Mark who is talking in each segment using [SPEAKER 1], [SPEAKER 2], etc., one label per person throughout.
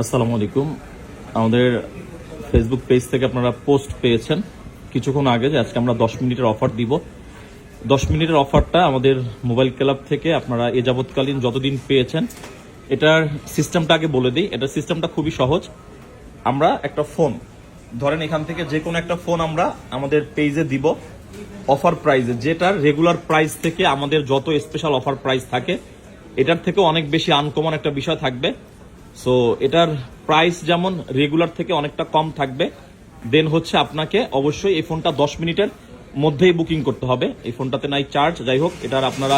[SPEAKER 1] আসসালামু আলাইকুম। আমাদের ফেসবুক পেজ থেকে আপনারা পোস্ট পেয়েছেন কিছুক্ষণ আগে যে আজকে আমরা 10 মিনিটের অফার দিব। 10 মিনিটের অফারটা আমাদের মোবাইল ক্লাব থেকে আপনারা এ যাবৎকালীন যতদিন পেয়েছেন, এটার সিস্টেমটা আগে বলে দিই। এটার সিস্টেমটা খুবই সহজ। আমরা একটা ফোন ধরেন, এখান থেকে যে কোনো একটা ফোন আমরা আমাদের পেজে দিব অফার প্রাইজে, যেটার রেগুলার প্রাইস থেকে আমাদের যত স্পেশাল অফার প্রাইস থাকে এটার থেকে অনেক বেশি আনকমন একটা বিষয় থাকবে। সো এটার প্রাইস যেমন রেগুলার থেকে অনেকটা কম থাকবে, দেন হচ্ছে আপনাকে অবশ্যই এই ফোনটা 10 মিনিটের মধ্যেই বুকিং করতে হবে। এই ফোনটাতে নাই চার্জ, যাই হোক এটার আপনারা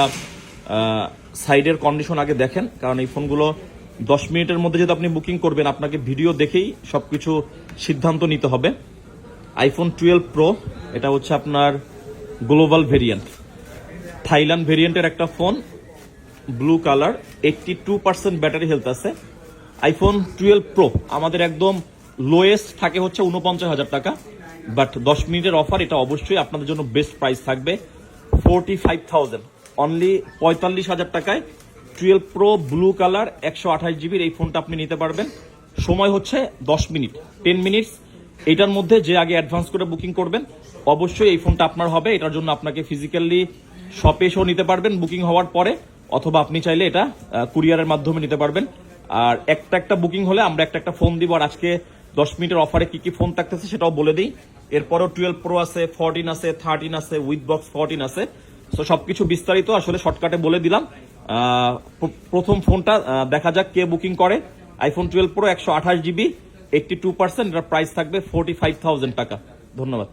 [SPEAKER 1] সাইডের কন্ডিশন আগে দেখেন, কারণ এই ফোনগুলো 10 মিনিটের মধ্যে যদি আপনি বুকিং করবেন আপনাকে ভিডিও দেখেই সবকিছু সিদ্ধান্ত নিতে হবে। আইফোন 12 প্রো, এটা হচ্ছে আপনার গ্লোবাল ভেরিয়েন্ট, থাইল্যান্ড ভেরিয়েন্টের একটা phone, blue colour, 82% battery health আছে। আইফোন 12 প্রো আমাদের একদম লোয়েস্ট থাকে হচ্ছে 49,000 টাকা, বাট 10 মিনিটের অফার, এটা অবশ্যই আপনাদের জন্য বেস্ট প্রাইস থাকবে 45,000 অনলি, 45,000 টাকায় 12 প্রো ব্লু কালার 128 জিবির এই ফোনটা আপনি নিতে পারবেন। সময় হচ্ছে 10 মিনিট, 10 মিনিটস। এটার মধ্যে যে আগে অ্যাডভান্স করে বুকিং করবেন অবশ্যই এই ফোনটা আপনার হবে। এটার জন্য আপনাকে ফিজিক্যালি শপে এসেও নিতে পারবেন বুকিং হওয়ার পরে, অথবা আপনি চাইলে এটা কুরিয়ারের মাধ্যমে নিতে পারবেন। আর একটা বুকিং হলে আমরা একটা ফোন দিব। আর আজকে 10 মিনিটের অফারে কি কি ফোন থাকতেছে সেটাও বলে দিই। এরপরও 12 প্রো আছে, 14 আছে, 13 আছে, উইথ বক্স 14 আছে। তো সবকিছু বিস্তারিত আসলে শর্টকাটে বলে দিলাম। প্রথম ফোনটা দেখা যাক কে বুকিং করে। আইফোন 12 প্রো 128 জিবি, 82%, এটার প্রাইস থাকবে 45,000 টাকা। ধন্যবাদ।